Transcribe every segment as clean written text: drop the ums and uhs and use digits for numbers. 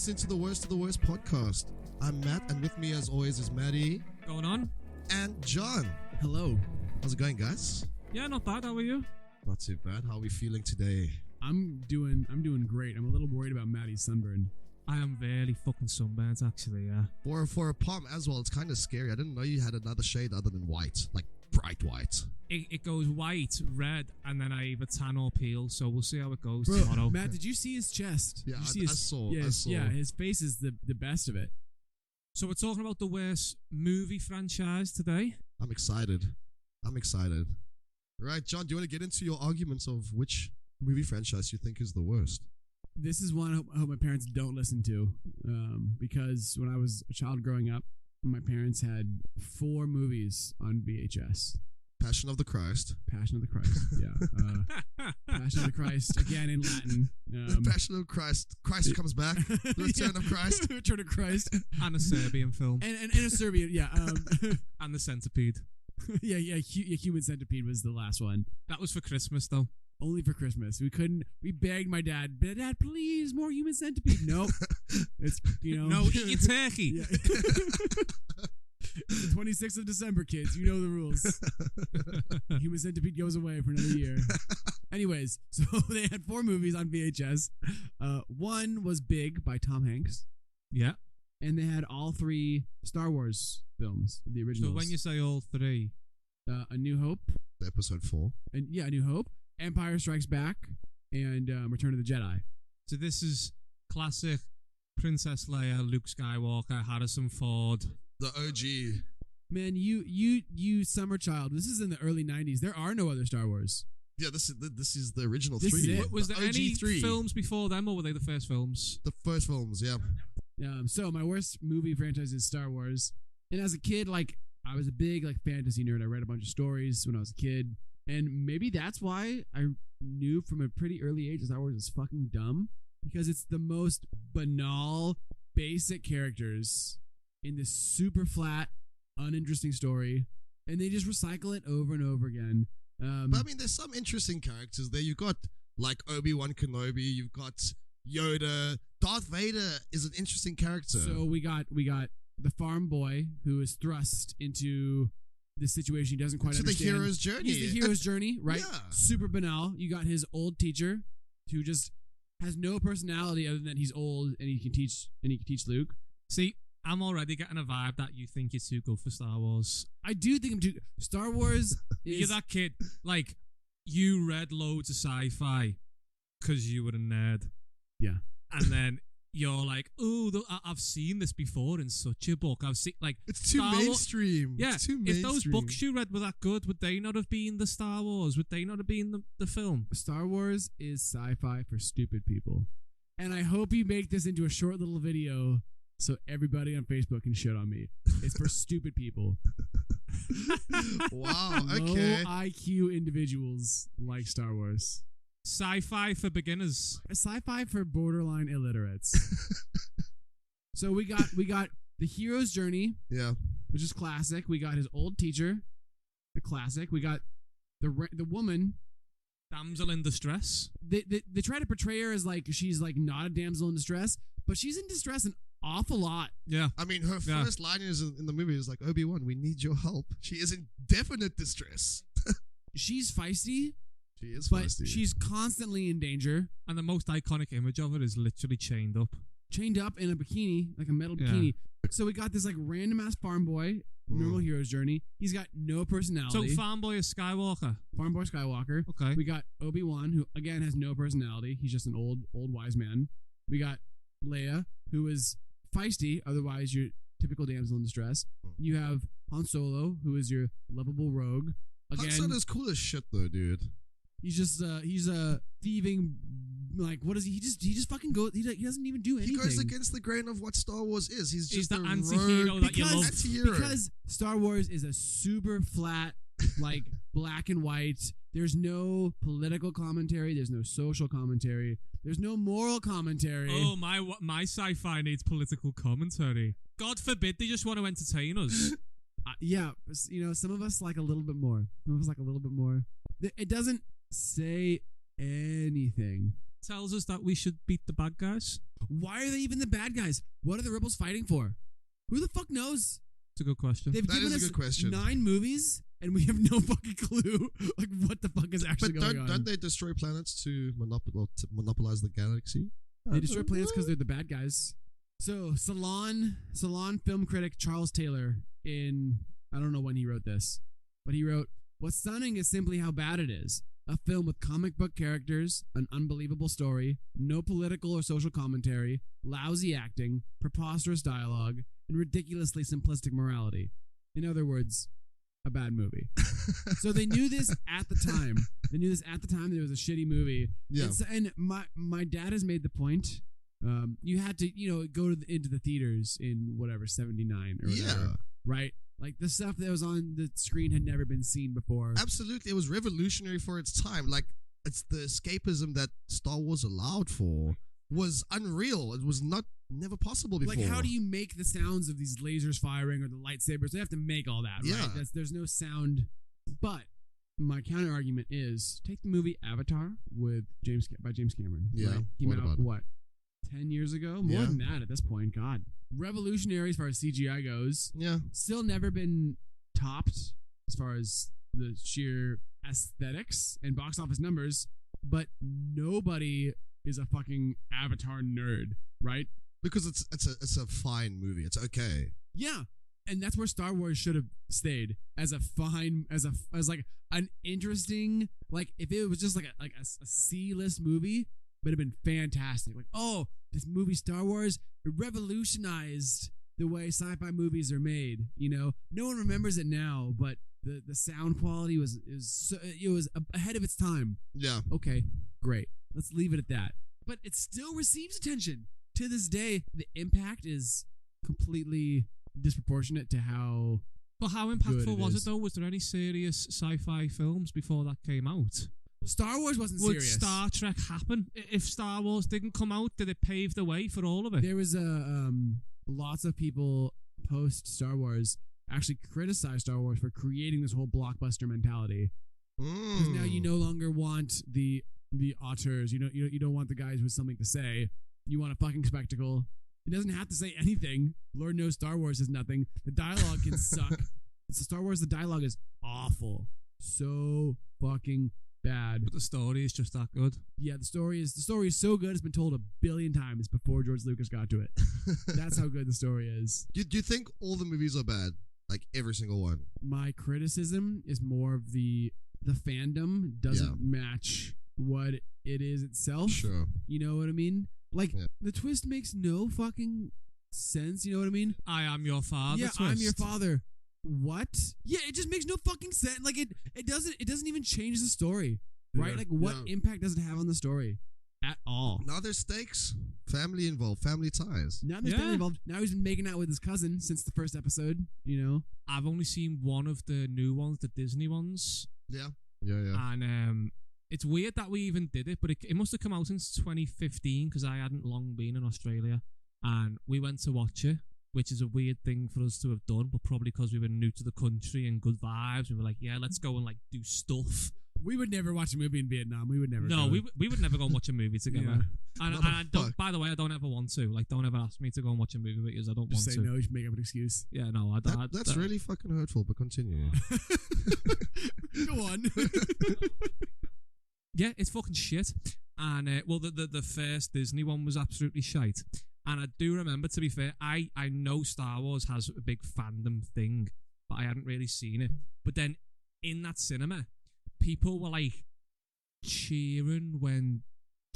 listening to the Worst of the Worst podcast. I'm Matt, and with me as always is Matty. Going on? And John. Hello. How's it going, guys? Yeah, not bad. How are you? Not too bad. How are we feeling today? I'm doing great. I'm a little worried about Matty's sunburn. I am very fucking sunburnt, actually, yeah. For a palm as well, it's kind of scary. I didn't know you had another shade other than white, like bright white. It goes white, red, and then I either tan or peel, so we'll see how it goes Bro, tomorrow. Matt, did you see his chest? Yeah, I saw. Yeah, his face is the best of it. So we're talking about the worst movie franchise today. I'm excited. Right, John, do you want to get into your arguments of which movie franchise you think is the worst? This is one I hope my parents don't listen to, because when I was a child growing up, my parents had 4 movies on VHS. Passion of the Christ, yeah. Passion of the Christ, again in Latin. Passion of Christ comes back, the Return of Christ. Return of Christ. And a Serbian film. And a Serbian, yeah. And the Centipede. Yeah, Human Centipede was the last one. That was for Christmas, though. Only for Christmas. We begged my dad, Dad, please, more Human Centipede. Nope. It's, No, eat your turkey. Yeah. It's the 26th of December, kids. You know the rules. Human Centipede goes away for another year. Anyways, so they had 4 movies on VHS. One was Big by Tom Hanks. Yeah. And they had all 3 Star Wars films, the originals. So when you say all 3... A New Hope. Episode 4. And yeah, A New Hope. Empire Strikes Back. And Return of the Jedi. So this is classic Princess Leia, Luke Skywalker, Harrison Ford... The OG. Man, you summer child. This is in the early 90s. There are no other Star Wars. Yeah, this is the original This 3. is it. Was there any 3. films before them, or were they the first films? The first films, yeah. So my worst movie franchise is Star Wars. And as a kid, I was a big fantasy nerd. I read a bunch of stories when I was a kid. And maybe that's why I knew from a pretty early age that Star Wars is fucking dumb. Because it's the most banal, basic characters in this super flat, uninteresting story, and they just recycle it over and over again. But I mean, there's some interesting characters there. You've got Obi-Wan Kenobi. You've got Yoda. Darth Vader is an interesting character. So we got the farm boy who is thrust into the situation he doesn't quite understand. The hero's journey. He's the hero's journey, right? Yeah. Super banal. You got his old teacher who just has no personality other than he's old and he can teach Luke. See, I'm already getting a vibe that you think you're too good for Star Wars. I do think I'm too... Star Wars is... You're that kid. You read loads of sci-fi because you were a nerd. Yeah. And then you're like, oh, I've seen this before in such a book. I've seen, It's too mainstream. Yeah. It's too mainstream. If those books you read were that good, would they not have been the Star Wars? Would they not have been the film? Star Wars is sci-fi for stupid people. And I hope you make this into a short little video so everybody on Facebook can shit on me. It's for stupid people. Wow, okay. Low IQ individuals like Star Wars. Sci-fi for beginners. Sci-fi for borderline illiterates. So we got the hero's journey, Yeah. which is classic. We got his old teacher, a classic. We got the woman. Damsel in distress. They try to portray her as she's not a damsel in distress, but she's in distress an awful lot. Yeah. I mean, her first line in the movie is Obi-Wan, we need your help. She is in definite distress. She's feisty. She is But feisty. she's constantly in danger. And the most iconic image of it is literally chained up. Chained up in a bikini, like a metal bikini. So we got this random ass farm boy, normal hero's journey. He's got no personality. So Farm Boy is Skywalker. Farm boy Skywalker. Okay. We got Obi-Wan, who again has no personality. He's just an old wise man. We got Leia, who is feisty, otherwise your typical damsel in distress. You have Han Solo, who is your lovable rogue. Again, Han Solo's cool as shit though, dude. he's just he's a thieving. What is he? He just fucking goes. He doesn't even do anything. He goes against the grain of what Star Wars is. He's just the a anti-hero rogue that you love. anti-hero. Because Star Wars is a super flat, black and white. There's no political commentary. There's no social commentary. There's no moral commentary. Oh, my sci-fi needs political commentary. God forbid they just want to entertain us. Yeah, some of us like a little bit more. Some of us like a little bit more. It doesn't say anything. tells us that we should beat the bad guys. Why are they even the bad guys? What are the rebels fighting for? Who the fuck knows? It's a good question. They've That given is a us good question. 9 movies, and we have no fucking clue like what the fuck is actually But going on. don't they destroy planets to monopolize the galaxy? They destroy planets because they're the bad guys. So Salon film critic Charles Taylor, I don't know when he wrote this, but he wrote, "What's stunning is simply how bad it is. A film with comic book characters, an unbelievable story, no political or social commentary, lousy acting, preposterous dialogue, and ridiculously simplistic morality. In other words, a bad movie." So they knew this at the time. They knew this at the time that it was a shitty movie. Yeah. And my dad has made the point. You had to, go into the theaters in whatever 79 or whatever, Yeah. right? Like the stuff that was on the screen had never been seen before. Absolutely. It was revolutionary for its time. Like, it's the escapism that Star Wars allowed for was unreal. It was never possible before. Like, how do you make the sounds of these lasers firing or the lightsabers? They have to make all that, Yeah. right? There's no sound. But my counter argument is take the movie Avatar by James Cameron. Yeah. Right? Came What out about it? 10 years ago? More Yeah. than that at this point. God. Revolutionary as far as CGI goes. Yeah. Still never been topped as far as the sheer aesthetics and box office numbers, but nobody is a fucking Avatar nerd, right? Because it's a fine movie. It's okay. Yeah. And that's where Star Wars should have stayed as a fine, as like an interesting, like if it was just like a C-list movie, would have been fantastic. Like, oh, this movie Star Wars, it revolutionized the way sci-fi movies are made. No one remembers it now, but the sound quality was ahead of its time. Yeah. Okay, great. Let's leave it at that. But it still receives attention to this day. The impact is completely disproportionate to how. But how Good impactful it was is. it though? Was there any serious sci-fi films before that came out? Star Wars wasn't Would serious. Star Trek happen if Star Wars didn't come out? Did it pave the way for all of it? There was lots of people post Star Wars actually criticize Star Wars for creating this whole blockbuster mentality. Because now you no longer want the auteurs. You don't want the guys with something to say. You want a fucking spectacle. It doesn't have to say anything. Lord knows Star Wars is nothing. The dialogue can suck. Star Wars, the dialogue is awful. So fucking bad. But the story is just that good. Yeah, the story is so good. It's been told 1 billion times before George Lucas got to it. That's how good the story is. Do you think all the movies are bad? Like every single one? My criticism is more of the fandom doesn't match what it is itself. Sure. You know what I mean? Like Yeah. the twist makes no fucking sense. You know what I mean? I am your father. Yeah, twist. I'm your father. What? Yeah, it just makes no fucking sense. Like it doesn't even change the story, right? Yeah. Like what Yeah. impact does it have on the story at all? Now there's stakes. Family involved. Family ties. Now there's family involved. Now he's been making out with his cousin since the first episode. I've only seen one of the new ones, the Disney ones, Yeah. Yeah. and it's weird that we even did it, but it must have come out since 2015 because I hadn't long been in Australia, and we went to watch it, which is a weird thing for us to have done, but probably because we were new to the country and good vibes, we were like, yeah, let's go and like do stuff. We would never watch a movie in Vietnam. We would never. No, go. we would never go and watch a movie together. Yeah. And I don't. By the way, I don't ever want to. Like, don't ever ask me to go and watch a movie because I don't Just want say to. no. You should make up an excuse. Yeah, no, I don't. That's really fucking hurtful, but continue. Go on. Yeah, it's fucking shit. And well, the first Disney one was absolutely shite. And I do remember, to be fair, I know Star Wars has a big fandom thing, but I hadn't really seen it. But then in that cinema, people were like cheering when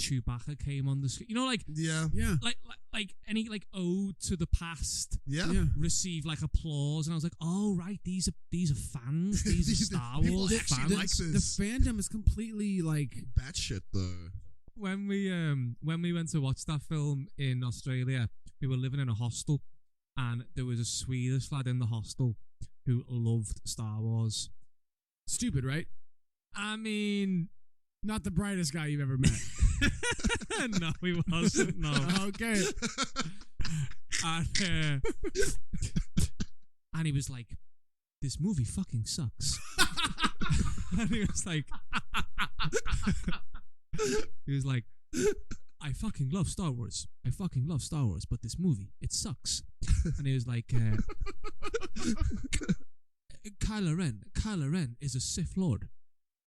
Chewbacca came on the screen. Like Yeah. Yeah. like any like ode to the past Yeah. Yeah. receive like applause, and I was like, oh right, these are fans, these are Star People Wars actually fans. like The this. fandom is completely like. Batshit though. When we went to watch that film in Australia, we were living in a hostel, and there was a Swedish lad in the hostel who loved Star Wars. Stupid, right? I mean, Not the brightest guy you've ever met. no, he wasn't. No. Okay. And he was like, "This movie fucking sucks." And he was like, I fucking love Star Wars. I fucking love Star Wars, but this movie, it sucks. And he was like, Kylo Ren is a Sith Lord.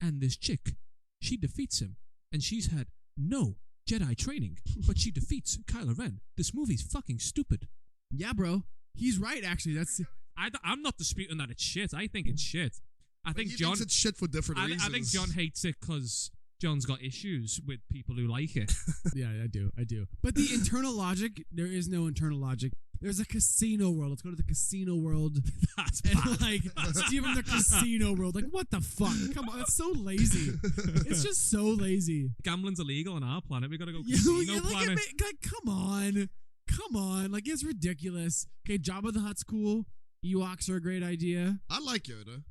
And this chick, she defeats him. And she's had no Jedi training, but she defeats Kylo Ren. This movie's fucking stupid. Yeah, bro. He's right, actually. I'm not disputing that it's shit. I think it's shit. I think he John... thinks it's shit for different reasons. I think John hates it because John's got issues with people who like it. Yeah, I do. But the internal logic, there is no internal logic. There's a casino world. Let's go to the casino world. That's and bad. like Steven the casino world. Like, what the fuck? Come on, it's so lazy. It's just so lazy. Gambling's illegal on our planet. We gotta go Yeah, casino like, planet. come on. Like, it's ridiculous. Okay, Jabba the Hutt's cool. Ewoks are a great idea. I like Yoda.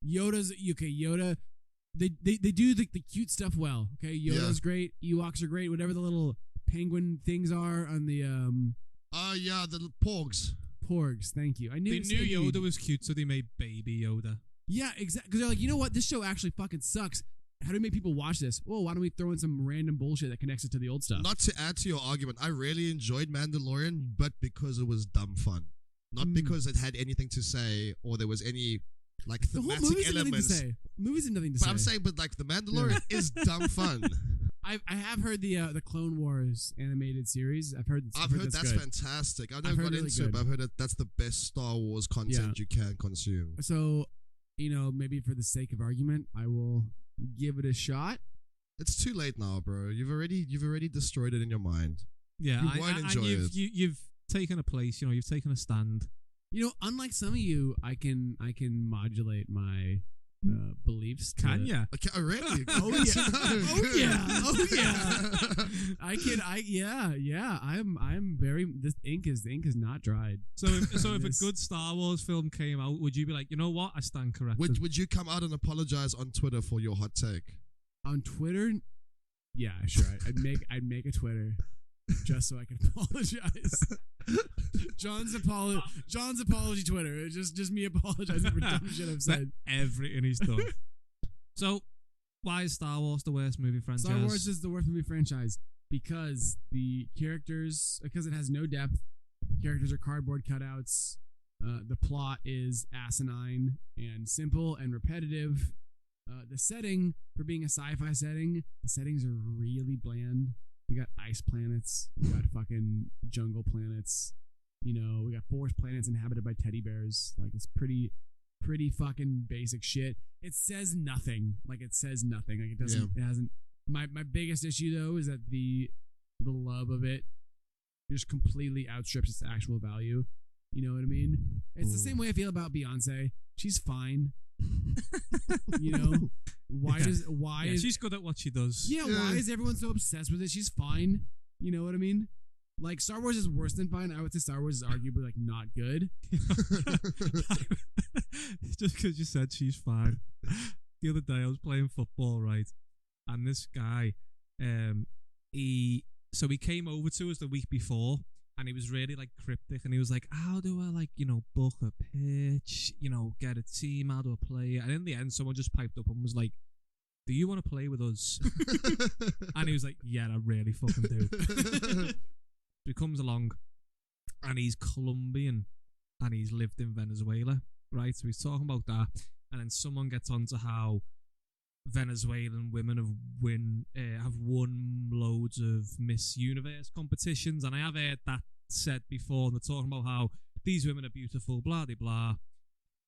Yoda. They do the cute stuff well. Okay, Yoda's great. Ewoks are great. Whatever the little penguin things are on the Yeah, the porgs. Porgs. Thank you. I knew They knew Yoda was cute, so they made Baby Yoda. Yeah, exactly. Because they're like, you know what? This show actually fucking sucks. How do we make people watch this? Well, why don't we throw in some random bullshit that connects it to the old stuff? Not to add to your argument, I really enjoyed Mandalorian, but because it was dumb fun. Not because it had anything to say or there was any like the whole thematic movie's elements. nothing to say. Movies have nothing to But say. I'm saying, but like the Mandalorian is dumb fun. I have heard the Clone Wars animated series. I've heard that's good. fantastic. I've I've never heard got really into it, good. but I've heard that that's the best Star Wars content you can consume. So, maybe for the sake of argument, I will give it a shot. It's too late now, bro. You've already destroyed it in your mind. Yeah, You won't enjoy it. You've taken a place. You've taken a stand. Unlike some of you, I can modulate my beliefs. Can ya? Okay, oh, really? Oh yeah. I'm very. The ink is not dried. So if a good Star Wars film came out, would you be like, you know what? I stand corrected. Would you come out and apologize on Twitter for your hot take? On Twitter, yeah, sure. I'd make a Twitter just so I can apologize. John's apology Twitter. It's just me apologizing for dumb shit I've said. Everything he's done. So, why is Star Wars the worst movie franchise? Star Wars is the worst movie franchise because it has no depth. The characters are cardboard cutouts. The plot is asinine and simple and repetitive. The setting, for being a sci-fi setting, the settings are really bland. We got ice planets. We got fucking jungle planets. We got forest planets inhabited by teddy bears. Like, it's pretty fucking basic shit. It says nothing. Like, it doesn't. It hasn't. My biggest issue though is that the love of it just completely outstrips its actual value. You know what I mean? It's the same way I feel about Beyonce. She's fine. She's good at what she does. Why is everyone so obsessed with it? She's fine. You know what I mean? Like, Star Wars is worse than fine. I would say Star Wars is arguably like not good. Just because you said she's fine. The other day I was playing football, right? And this guy, he came over to us the week before. And he was really like cryptic, and he was like, "How do I book a pitch? Get a team? How do I play?" And in the end, someone just piped up and was like, "Do you want to play with us?" And he was like, "Yeah, I really fucking do." He comes along, and he's Colombian, and he's lived in Venezuela, right? So he's talking about that, and then someone gets onto how Venezuelan women have won loads of Miss Universe competitions, and I have heard that said before, and they're talking about how these women are beautiful, blah blah blah.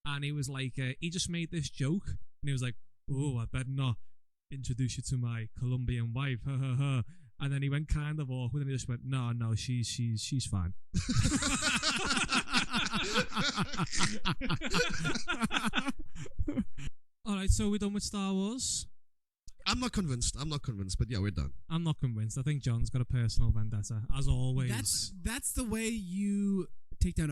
And he was like, he just made this joke, and he was like, "Oh, I better not introduce you to my Colombian wife," and then he went kind of awkward, and he just went, "No, she's fine." All right, so we're done with Star Wars. I'm not convinced, but yeah, we're done. I'm not convinced. I think John's got a personal vendetta, as always. That's the way you take down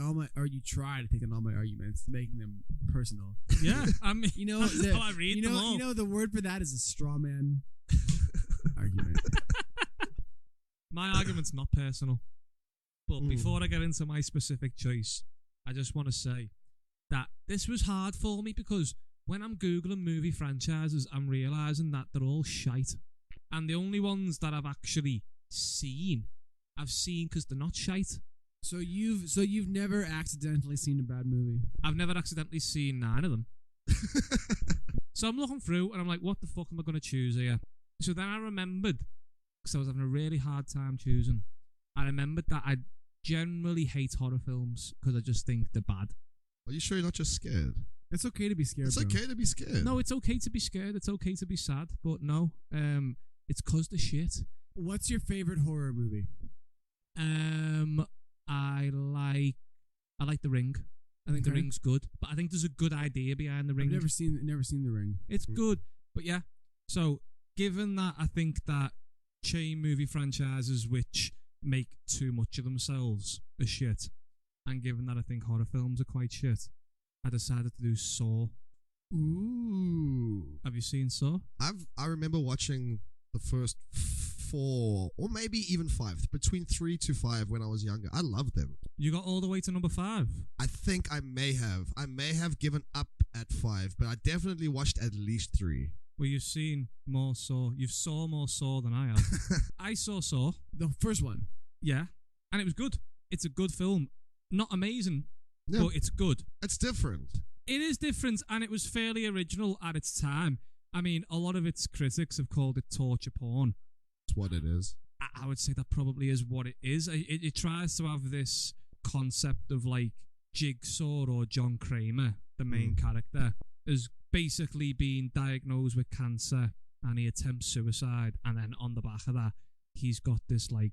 you try to take down all my arguments, making them personal. Yeah, I mean, that's how I read them all. The word for that is a straw man argument. My argument's not personal. But before I get into my specific choice, I just want to say that this was hard for me because when I'm Googling movie franchises, I'm realising that they're all shite. And the only ones that I've actually seen, I've seen because they're not shite. So you've never accidentally seen a bad movie? I've never accidentally seen 9 of them. So I'm looking through and I'm like, what the fuck am I going to choose here? So then I remembered, because I was having a really hard time choosing, I remembered that I generally hate horror films because I just think they're bad. Are you sure you're not just scared? It's okay to be scared. It's okay to be scared. No, it's okay to be scared. It's okay to be sad. But no, it's because the shit. What's your favorite horror movie? I like The Ring. I think The Okay. Ring's good, but I think there's a good idea behind The Ring. I've never seen The Ring. It's good, but yeah. So, given that I think that chain movie franchises which make too much of themselves are shit, and given that I think horror films are quite shit, I decided to do Saw. Ooh. Have you seen Saw? I remember watching the first 4 or maybe even 5, between 3 to 5 when I was younger. I loved them. You got all the way to number 5. I think I may have given up at 5, but I definitely watched at least 3. Well, you've seen more Saw. You've saw more Saw than I have. I saw Saw. The first one. Yeah, and it was good. It's a good film. Not amazing, Yeah, but it's good. it's different. It is different, and it was fairly original at its time. I mean, a lot of its critics have called it torture porn. It's what it is. I would say that probably is what it is. It tries to have this concept of like Jigsaw or John Kramer, the main character, as basically being diagnosed with cancer, and he attempts suicide, and then on the back of that, he's got this like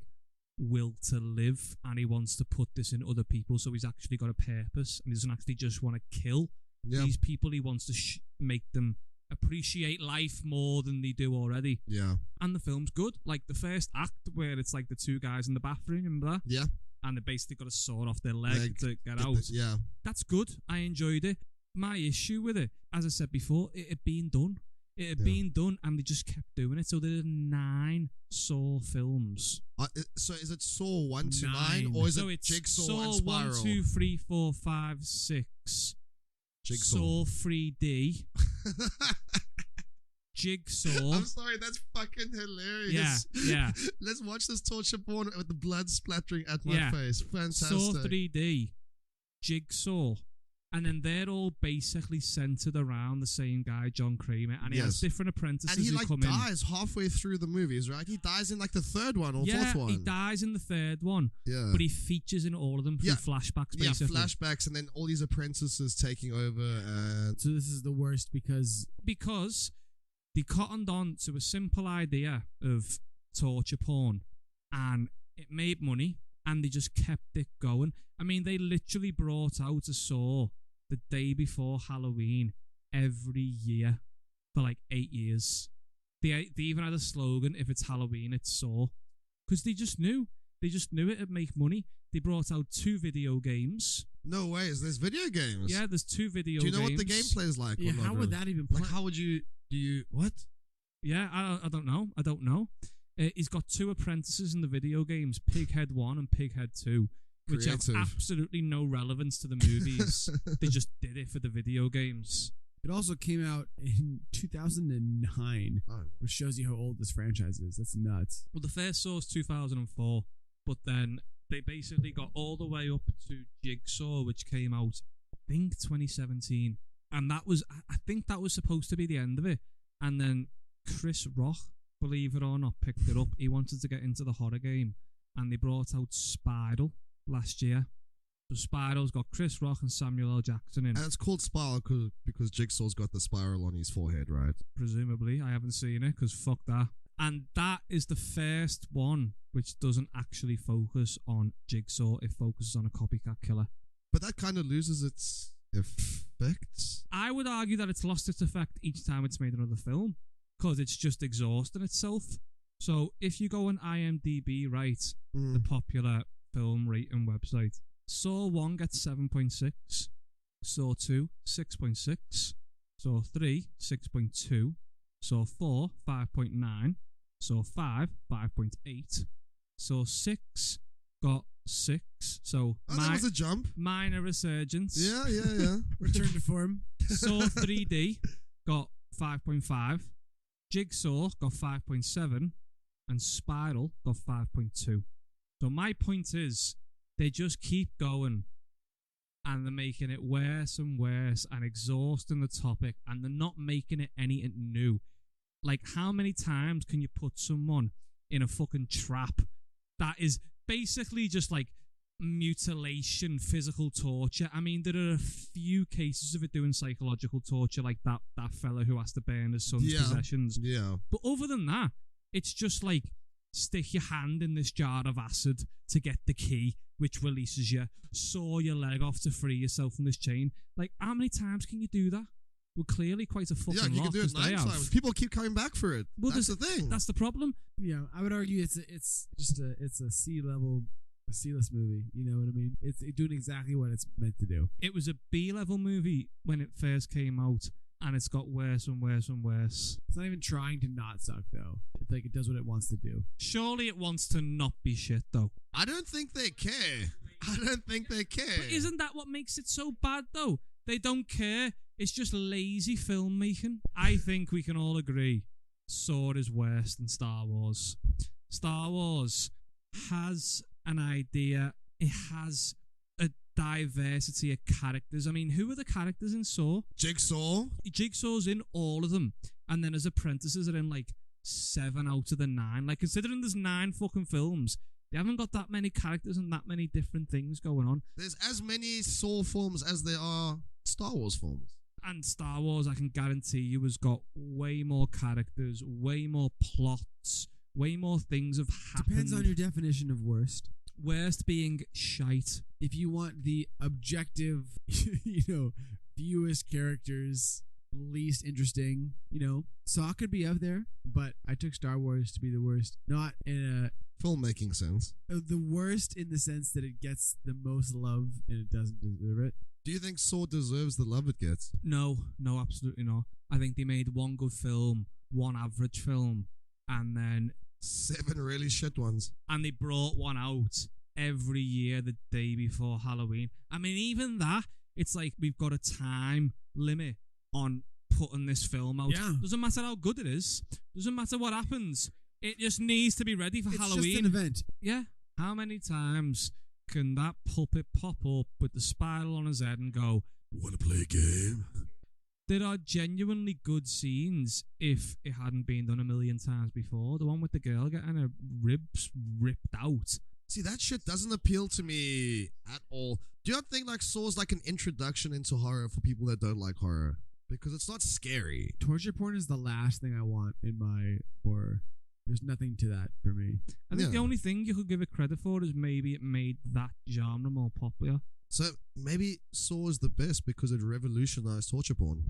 will to live, and he wants to put this in other people, so he's actually got a purpose, and he doesn't actually just want to kill Yeah, these people. He wants to make them appreciate life more than they do already. yeah, And the film's good. Like the first act where it's like the 2 guys in the bathroom, remember that? yeah. And they basically got a sword off their leg to get out. Yeah, That's good. I enjoyed it. My issue with it, as I said before, it had been done. It had been done, and they just kept doing it. So there are 9 Saw films. so is it Saw 1 to 9, 9. or is So it it's Jigsaw Saw and Spiral? 1, 2, 3, 4, 5, 6. Jigsaw. Saw 3D. Jigsaw. I'm sorry, that's fucking hilarious. Yeah. Let's watch this torture porn with the blood splattering at my Yeah. face. Fantastic. Saw 3D, Jigsaw, and then they're all basically centered around the same guy, John Kramer, and he has Yes. different apprentices And he who like come in. dies halfway through the movies, right? He dies in like the 3rd one or Yeah, 4th one. he dies in the 3rd one, Yeah. but he features in all of them through Yeah. flashbacks, Yeah, basically. flashbacks, and then all these apprentices taking over, and So this is the worst because Because they cottoned on to a simple idea of torture porn, and it made money, and they just kept it going. I mean, they literally brought out a Saw the day before Halloween every year for like 8 years. They even had a slogan: if it's Halloween, it's Saw. Because they just knew it'd make money. They brought out 2 video games. no ways. There's video games. Yeah, there's 2 video Do games. you know what the gameplay is like? yeah, or not how would really? that even play? Like, how would you? Do you what? Yeah, I don't know. He's got 2 apprentices in the video games, Pighead 1 and Pighead 2, which Creative. have absolutely no relevance to the movies. They just did it for the video games. It also came out in 2009, Oh, which shows you how old this franchise is. That's nuts. Well, the first Saw's 2004, but then they basically got all the way up to Jigsaw, which came out, I think, 2017. And I think that was supposed to be the end of it. And then Chris Rock, believe it or not, picked it up. He wanted to get into the horror game, and they brought out Spiral last year. So Spiral's got Chris Rock and Samuel L. Jackson in, and it's called Spiral because Jigsaw's got the spiral on his forehead, right? presumably. I haven't seen it because fuck that. And that is the first one which doesn't actually focus on Jigsaw. It focuses on a copycat killer. But that kind of loses its effect. I would argue that it's lost its effect each time it's made another film because it's just exhausting itself. So if you go on IMDb, right, the popular film rating website, Saw 1 gets 7.6, Saw 2, 6.6, Saw 3, 6.2, Saw 4, 5.9, Saw 5, 5.8, Saw 6 got 6, so Oh, that was a jump. minor resurgence. Yeah. Return to form. Saw 3D got 5.5, Jigsaw got 5.7 and Spiral got 5.2. So my point is, they just keep going and they're making it worse and worse and exhausting the topic, and they're not making it anything new. Like, how many times can you put someone in a fucking trap that is basically just like mutilation, physical torture? I mean, there are a few cases of it doing psychological torture, like that fella who has to burn his son's possessions. Yeah. But other than that, it's just like, stick your hand in this jar of acid to get the key, which releases you. Saw your leg off to free yourself from this chain. Like, how many times can you do that? Well, clearly quite a fucking lot. Yeah, you can do it 9 times. People keep coming back for it. Well, that's the thing. That's the problem. Yeah, I would argue it's a C-list movie. You know what I mean? It's doing exactly what it's meant to do. It was a B-level movie when it first came out, and it's got worse and worse and worse. It's not even trying to not suck, though. It's like it does what it wants to do. Surely it wants to not be shit, though. I don't think they care. But isn't that what makes it so bad, though? They don't care. It's just lazy filmmaking. I think we can all agree Saw is worse than Star Wars. Star Wars has an idea. It has a diversity of characters. I mean, who are the characters in Saw? Jigsaw's in all of them. And then his apprentices are in like 7 out of the 9. Like, considering there's 9 fucking films, they haven't got that many characters and that many different things going on. There's as many Saw films as there are Star Wars films. And Star Wars, I can guarantee you, has got way more characters, way more plots, way more things have happened. Depends on your definition of worst. Worst being shite. If you want the objective, fewest characters, least interesting, Saw could be up there, but I took Star Wars to be the worst. Not in a filmmaking sense. The worst in the sense that it gets the most love and it doesn't deserve it. Do you think Saw deserves the love it gets? No, absolutely not. I think they made 1 good film, 1 average film, and then 7 really shit ones. And they brought one out every year the day before Halloween. I mean, even that, it's like we've got a time limit on putting this film out. Yeah. Doesn't matter how good it is. Doesn't matter what happens. It just needs to be ready for Halloween. It's just an event. Yeah. How many times can that puppet pop up with the spiral on his head and go, "Want to play a game?" There are genuinely good scenes if it hadn't been done a million times before. The one with the girl getting her ribs ripped out. See, that shit doesn't appeal to me at all. Do you not think like Saw's like an introduction into horror for people that don't like horror? Because it's not scary. Torture porn is the last thing I want in my horror. There's nothing to that for me. I think the only thing you could give it credit for is maybe it made that genre more popular. So maybe Saw is the best because it revolutionized torture porn.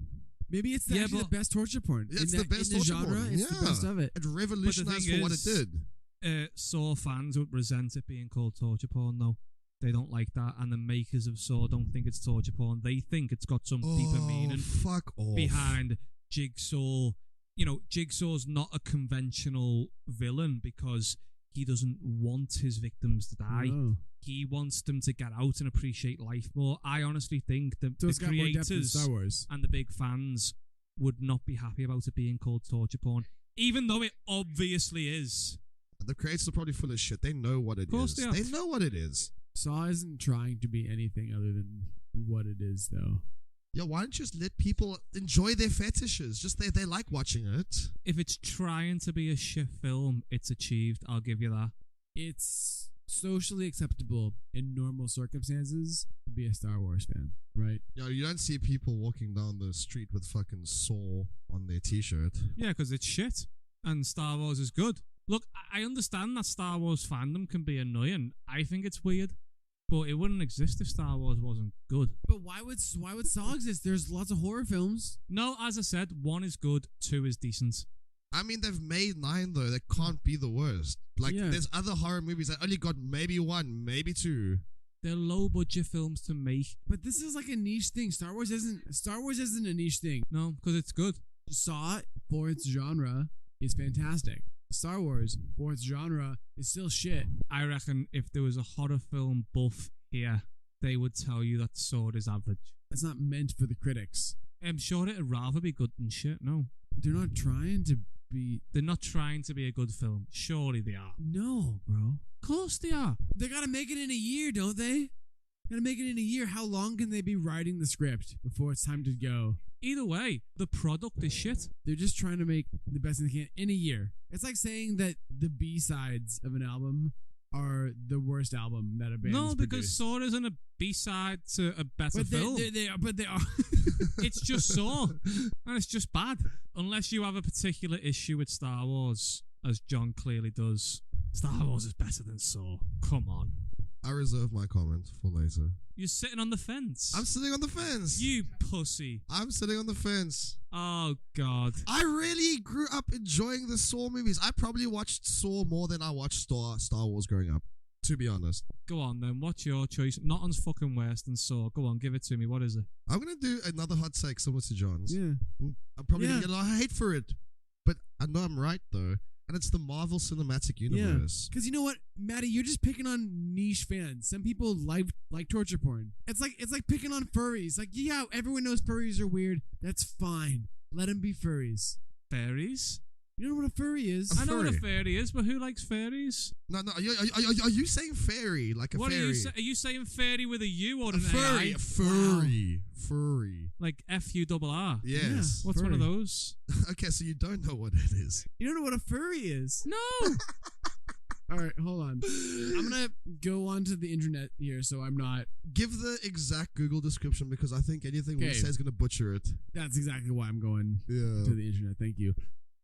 Maybe it's actually the best torture porn. It's the best torture genre, porn. It's the best of it. It revolutionized for what it did. Saw fans would resent it being called torture porn, though. They don't like that, and the makers of Saw don't think it's torture porn. They think it's got some deeper meaning behind Jigsaw. Jigsaw's not a conventional villain because he doesn't want his victims to die. No. He wants them to get out and appreciate life more. I honestly think that the creators Star Wars and the big fans would not be happy about it being called torture porn, even though it obviously is. The creators are probably full of shit. They know what it is. Of course they are. They know what it is. Saw isn't trying to be anything other than what it is, though. Yeah, why don't you just let people enjoy their fetishes? Just they like watching it. If it's trying to be a shit film, it's achieved. I'll give you that. It's socially acceptable in normal circumstances to be a Star Wars fan, right? You don't see people walking down the street with fucking Saw on their t-shirt. Yeah, because it's shit. And Star Wars is good. Look, I understand that Star Wars fandom can be annoying. I think it's weird. But it wouldn't exist if Star Wars wasn't good. But why would Saw exist? There's lots of horror films. No, as I said, 1 is good, 2 is decent. I mean, they've made 9 though. That can't be the worst. There's other horror movies that only got maybe 1, maybe 2. They're low budget films to make. But this is like a niche thing. Star Wars isn't a niche thing. No, because it's good. Saw for its genre is fantastic. Star Wars for its genre is still shit. I reckon if there was a horror film buff here, they would tell you that Sword is average. That's not meant for the critics. I'm sure it'd rather be good than shit, no. They're not trying to be. They're not trying to be a good film. Surely they are. No, bro. Of course they are. They gotta make it in a year, don't they? Gotta make it in a year. How long can they be writing the script before it's time to go? Either way, the product is shit. They're just trying to make the best they can in a year. It's like saying that the B-sides of an album are the worst album that a band has No, because produced. Saw isn't a B-side to a better But film. they are. It's just Saw, and it's just bad. Unless you have a particular issue with Star Wars, as John clearly does. Star Wars is better than Saw. Come on. I reserve my comment for later. You're sitting on the fence. I'm sitting on the fence. You pussy. I'm sitting on the fence. Oh, God. I really grew up enjoying the Saw movies. I probably watched Saw more than I watched Star Wars growing up, to be honest. Go on, then. What's your choice? Nothing's fucking worse than Saw. Go on, give it to me. What is it? I'm going to do another hot take similar to John's. Yeah. I'm probably going to get a lot of hate for it. But I know I'm right, though. And it's the Marvel Cinematic Universe. Because you know what, Matty, you're just picking on niche fans. Some people like torture porn. It's like picking on furries. Like, yeah, everyone knows furries are weird. That's fine. Let them be furries. Fairies? You don't know what a furry is? I know what a fairy is, but who likes fairies? No. Are you saying fairy? Like a What fairy? are you saying fairy with a U or A an furry. AI? A furry. Furry. Like F-U-R-R? Yes. What's one of those? Okay, so you don't know what it is. You don't know what a furry is? No! All right, hold on. I'm going to go onto the internet here so I'm not... Give the exact Google description because I think anything we Okay. say is going to butcher it. That's exactly why I'm going Yeah. to the internet. Thank you.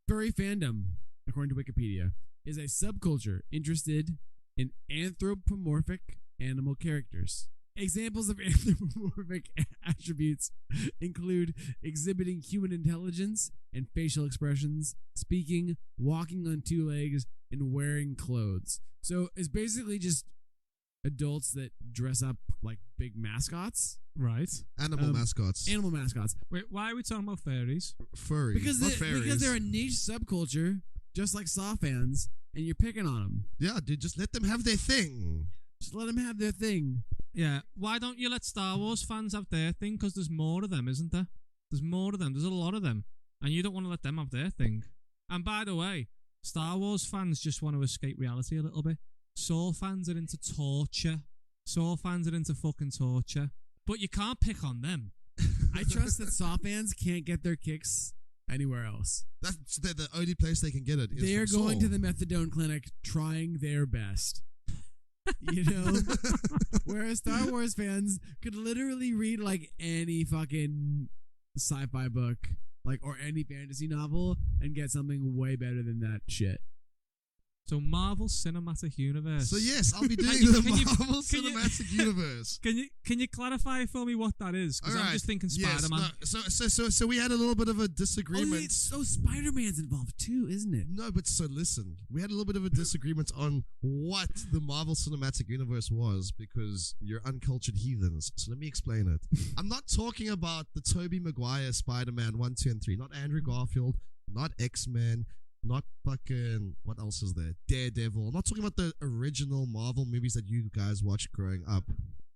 Furry fandom, according to Wikipedia, is a subculture interested in anthropomorphic animal characters. Examples of anthropomorphic attributes include exhibiting human intelligence and facial expressions, speaking, walking on two legs, and wearing clothes. So it's basically just adults that dress up like big mascots. Right. Animal mascots. Animal mascots. Wait, why are we talking about fairies? Furry. Because not fairies. because they're a niche subculture, just like Saw fans, and you're picking on them. Yeah, dude, just let them have their thing. Just let them have their thing. Yeah. Why don't you let Star Wars fans have their thing? Because there's more of them, isn't there? There's more of them. There's a lot of them. And you don't want to let them have their thing. And by the way, Star Wars fans just want to escape reality a little bit. Saw fans are into torture. Saw fans are into fucking torture. But you can't pick on them. I trust that Saw fans can't get their kicks anywhere else. That's the only place they can get it. They are going to the methadone clinic trying their best. You know? Whereas Star Wars fans could literally read like any fucking sci-fi book, like, or any fantasy novel and get something way better than that shit. So Marvel Cinematic Universe. So yes, I'll be doing Can the you- Marvel can you- Cinematic Universe. Can you clarify for me what that is? Because I'm just thinking Spider-Man. Yes, no, so we had a little bit of a disagreement. So Spider-Man's involved too, isn't it? No, but so listen, we had a little bit of a disagreement on what the Marvel Cinematic Universe was because you're uncultured heathens. So let me explain it. I'm not talking about the Tobey Maguire Spider-Man 1, 2, and 3. Not Andrew Garfield, not X-Men, not fucking, what else is there? Daredevil. I'm not talking about the original Marvel movies that you guys watched growing up.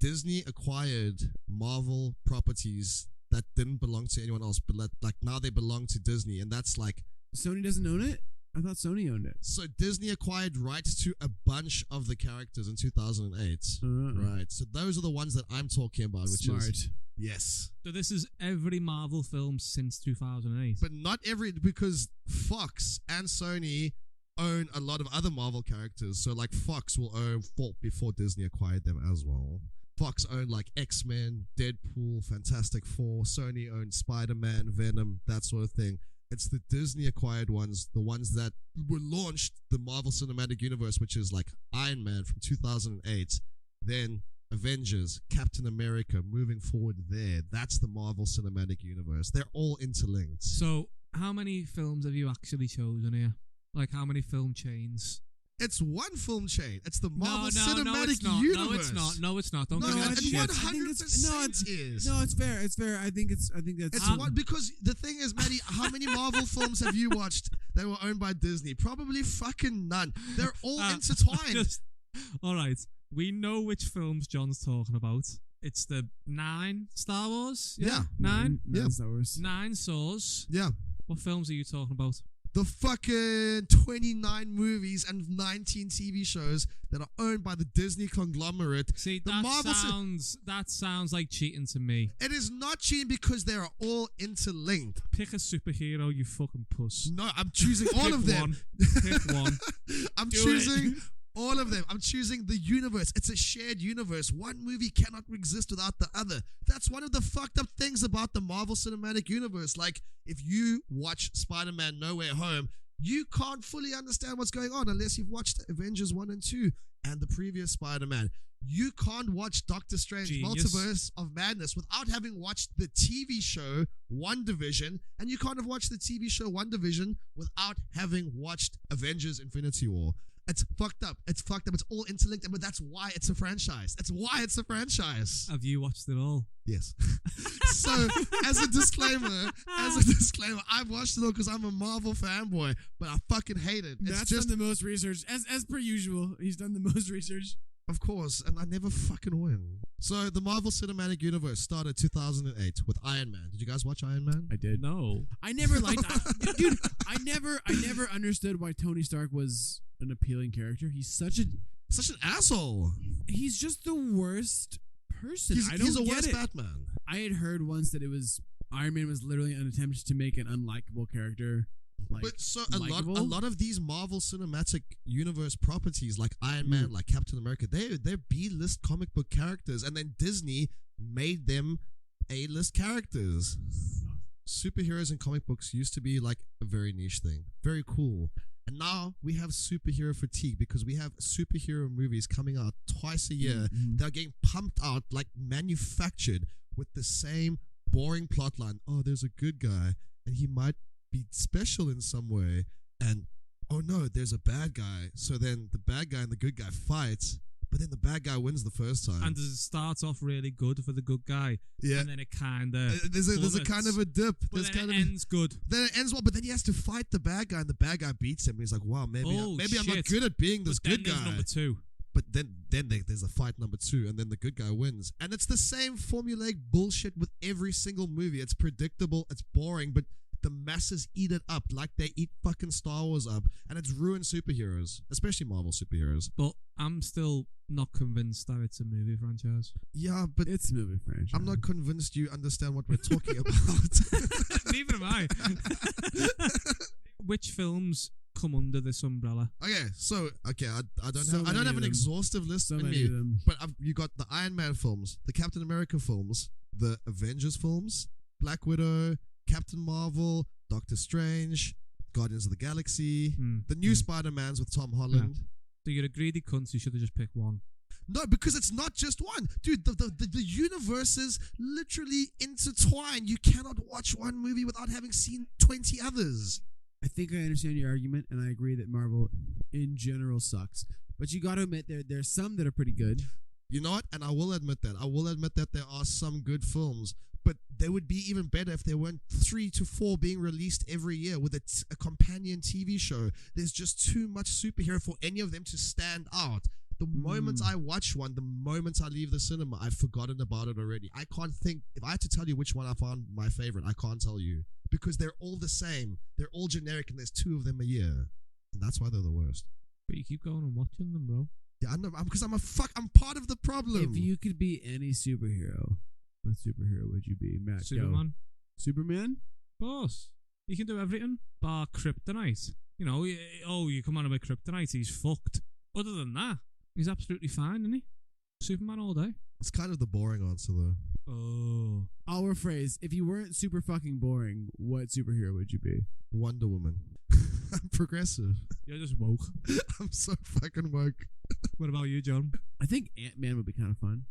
Disney acquired Marvel properties that didn't belong to anyone else, but like now they belong to Disney, and that's like Sony doesn't own it? I thought Sony owned it. so Disney acquired rights to a bunch of the characters in 2008. Right. So those are the ones that I'm talking about, which Smart. is yes. So this is every Marvel film since 2008. But not every because Fox and Sony own a lot of other Marvel characters. So like Fox will own before Disney acquired them as well. Fox owned like X-Men, Deadpool, Fantastic Four. Sony owned Spider-Man, Venom, that sort of thing. It's the Disney acquired ones, the ones that were launched the Marvel Cinematic Universe, which is like Iron Man from 2008, then Avengers, Captain America, moving forward there. That's the Marvel Cinematic Universe. They're all interlinked. So how many films have you actually chosen here? Like how many film chains? It's one film chain. It's the Marvel no, Cinematic it's not. Universe. No, it's not. No, it's not. Don't No, give me that it's shit. 100% is. No, it's fair. It's fair. I think that's It's one because the thing is, Matty, how many Marvel films have you watched that were owned by Disney? Probably fucking none. They're all intertwined. All right. We know which films John's talking about. It's the 9 Star Wars. Yeah. 9. Nine Yeah. Star Wars. 9 Saws. Yeah. What films are you talking about? the fucking 29 movies and 19 TV shows that are owned by the Disney conglomerate. See, The that Marvel sounds like cheating to me. It is not cheating because they are all interlinked. Pick a superhero, you fucking puss. No, I'm choosing all of them. Pick one. I'm Do choosing all of them. I'm choosing the universe. It's a shared universe. One movie cannot exist without the other. That's one of the fucked up things about the Marvel Cinematic Universe. Like, if you watch Spider-Man No Way Home, you can't fully understand what's going on unless you've watched Avengers 1 and 2 and the previous Spider-Man. You can't watch Doctor Strange Genius. Multiverse of Madness without having watched the TV show WandaVision, and you can't have watched the TV show WandaVision without having watched Avengers Infinity War. It's fucked up. It's fucked up. It's all interlinked, but that's why it's a franchise. That's why it's a franchise. Have you watched it all? Yes. So, as a disclaimer, I've watched it all because I'm a Marvel fanboy, but I fucking hate it. It's That's just, done the most research. As per usual, he's done the most research. of course, and I never fucking win. So, the Marvel Cinematic Universe started 2008 with Iron Man. Did you guys watch Iron Man? I did. No. I never liked dude, I never understood why Tony Stark was an appealing character. He's such an asshole. he's just the worst person. I don't He's a get worse it. Batman. I had heard once that it was Iron Man was literally an attempt to make an unlikable character. Like, But so a likable. lot of these Marvel Cinematic Universe properties, like Iron Man, like Captain America, they're B-list comic book characters, and then Disney made them A-list characters. Superheroes in comic books used to be like a very niche thing, very cool, and now we have superhero fatigue because we have superhero movies coming out twice a year that are getting pumped out like manufactured with the same boring plotline. Oh, there's a good guy, and he might be special in some way, and oh no, there's a bad guy, so then the bad guy and the good guy fight, but then the bad guy wins the first time. And does it start off really good for the good guy? Yeah. And then it kind of There's a kind of a dip. But There's then kind it of ends good. then it ends well, but then he has to fight the bad guy, and the bad guy beats him. And he's like, "Wow, maybe I'm not shit. good at being this But then good there's guy." number two. But then there's a fight number 2, and then the good guy wins. And it's the same formulaic bullshit with every single movie. It's predictable, it's boring, but the masses eat it up like they eat fucking Star Wars up, and it's ruined superheroes, especially Marvel superheroes. But I'm still not convinced that it's a movie franchise. Yeah, but it's a movie franchise. I'm not convinced you understand what we're talking about. Neither am I. Which films come under this umbrella? I don't So have many an of them. exhaustive list So in many me, of them. but you got the Iron Man films, the Captain America films, the Avengers films, Black Widow, Captain Marvel, Doctor Strange, Guardians of the Galaxy, the new Spider-Mans with Tom Holland. So you're a greedy cunt, you should have just picked one. No, because it's not just one. Dude, the universes literally intertwine. You cannot watch one movie without having seen 20 others. I think I understand your argument, and I agree that Marvel in general sucks. But you got to admit there's some that are pretty good. You know what? And I will admit that. I will admit that there are some good films, but they would be even better if there weren't 3 to 4 being released every year with a companion TV show. There's just too much superhero for any of them to stand out. The moment I watch one, the moment I leave the cinema, I've forgotten about it already. I can't think. If I had to tell you which one I found my favorite, I can't tell you. Because they're all the same. They're all generic, and there's 2 of them a year. And that's why they're the worst. But you keep going and watching them, bro. Yeah, I know. Because I'm part of the problem. If you could be any superhero, what superhero would you be, Matt? Superman. Go. Superman? Of course. You can do everything bar kryptonite. You know, you come on about kryptonite, he's fucked. Other than that, he's absolutely fine, isn't he? Superman all day. It's kind of the boring answer, though. Oh. I'll rephrase. If you weren't super fucking boring, what superhero would you be? Wonder Woman. I'm progressive. You're just woke. I'm so fucking woke. What about you, John? I think Ant-Man would be kind of fun.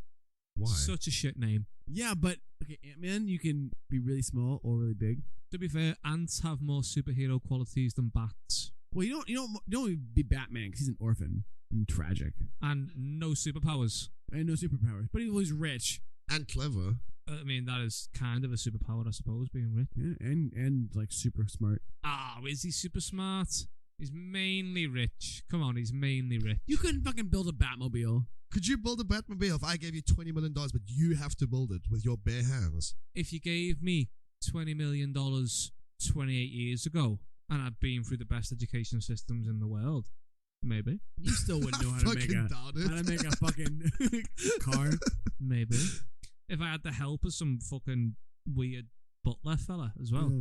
Why? Such a shit name. Yeah, but okay, Ant-Man, you can be really small or really big. To be fair, ants have more superhero qualities than bats. Well, you don't be Batman because he's an orphan and tragic And no superpowers. and no superpowers. But he was rich. And clever. I mean, that is kind of a superpower, I suppose, being rich. Yeah, and like super smart. Is he super smart? He's mainly rich. Come on, he's mainly rich. You couldn't fucking build a Batmobile. Could you build a Batmobile if I gave you $20 million, but you have to build it with your bare hands? If you gave me $20 million 28 years ago, and I've been through the best education systems in the world, maybe. You still wouldn't know how to make a fucking car. Maybe. If I had the help of some fucking weird butler fella as well.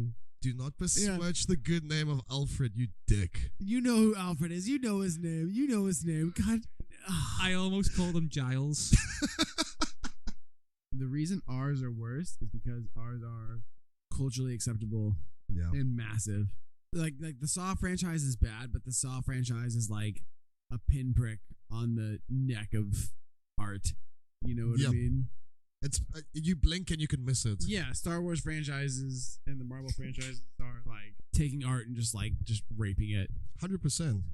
Do not besmirch the good name of Alfred, you dick. You know who Alfred is. You know his name. God. I almost called him Giles. The reason ours are worse is because ours are culturally acceptable and massive. Like the Saw franchise is bad, but the Saw franchise is like a pinprick on the neck of art. You know what I mean? It's you blink and you can miss it. Yeah, Star Wars franchises and the Marvel franchises are like taking art and just raping it. 100%.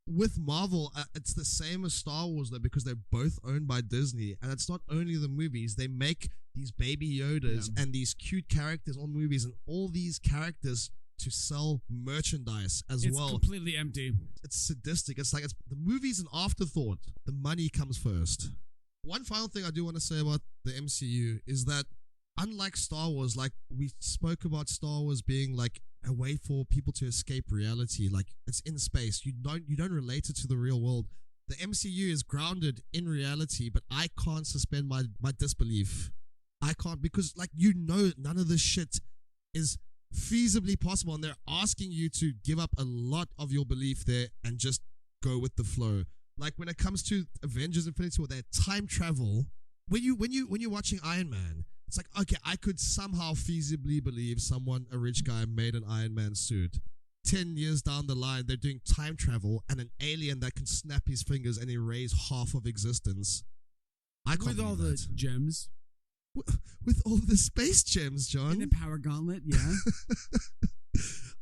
With Marvel, it's the same as Star Wars though, because they're both owned by Disney, and it's not only the movies. They make these baby Yodas and these cute characters on movies, and all these characters to sell merchandise as well. It's completely empty. It's sadistic. It's like the movie's an afterthought. The money comes first. One final thing I do want to say about the MCU is that unlike Star Wars, like we spoke about Star Wars being like a way for people to escape reality, like it's in space. You don't relate it to the real world. The MCU is grounded in reality, but I can't suspend my disbelief. I can't, because none of this shit is feasibly possible, and they're asking you to give up a lot of your belief there and just go with the flow. Like when it comes to Avengers Infinity War, their time travel. When you're watching Iron Man, it's like, okay, I could somehow feasibly believe a rich guy made an Iron Man suit. 10 years down the line, they're doing time travel and an alien that can snap his fingers and erase half of existence. I can't with all the gems. With all the space gems, John. In the power gauntlet, yeah.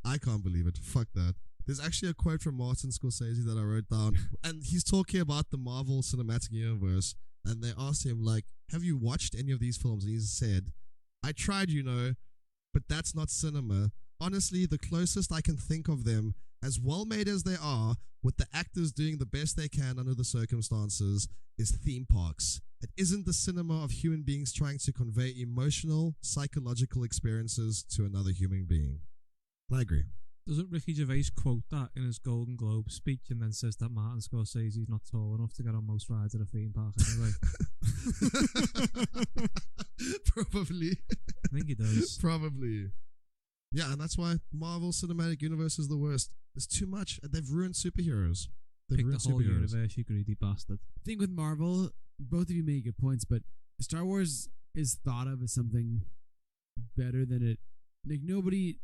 I can't believe it. Fuck that. There's actually a quote from Martin Scorsese that I wrote down, and he's talking about the Marvel Cinematic Universe, and they asked him, like, have you watched any of these films? And he said, I tried, but that's not cinema. Honestly, the closest I can think of them, as well made as they are, with the actors doing the best they can under the circumstances, is theme parks. It isn't the cinema of human beings trying to convey emotional, psychological experiences to another human being. I agree. Doesn't Ricky Gervais quote that in his Golden Globe speech and then says that Martin Scorsese's not tall enough to get on most rides at a theme park anyway? Probably. I think he does. Probably. Yeah, and that's why Marvel Cinematic Universe is the worst. There's too much. They've ruined superheroes. Pick the whole universe, you greedy bastard. I think with Marvel, both of you make good points, but Star Wars is thought of as something better than it. Like nobody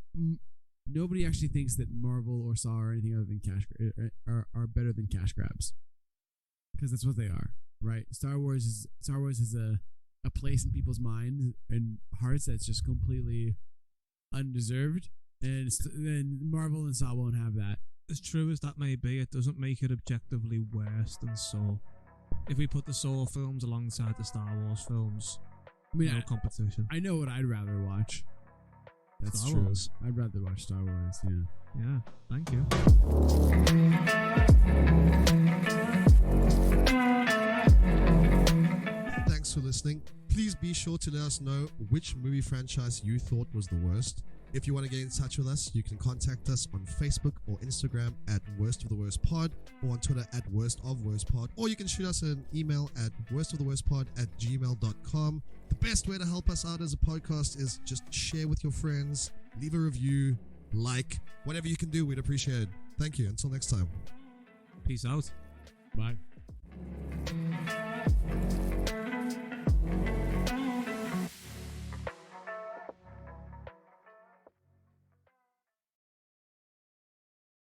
actually thinks that Marvel or Saw or anything other than are better than cash grabs, because that's what they are, right? Star Wars is a place in people's minds and hearts that's just completely undeserved, and then Marvel and Saw won't have that. As true as that may be, it doesn't make it objectively worse than Saw. If we put the Saw films alongside the Star Wars films, no competition. I know what I'd rather watch. That's Star true. Wars. I'd rather watch Star Wars, yeah. Yeah, thank you. Thanks for listening. Please be sure to let us know which movie franchise you thought was the worst. If you want to get in touch with us, you can contact us on Facebook or Instagram at Worst of the Worst Pod, or on Twitter at Worst of Worst Pod, or you can shoot us an email at worstoftheworstpod@gmail.com. The best way to help us out as a podcast is just share with your friends, leave a review, like, whatever you can do, we'd appreciate it. Thank you. Until next time. Peace out. Bye.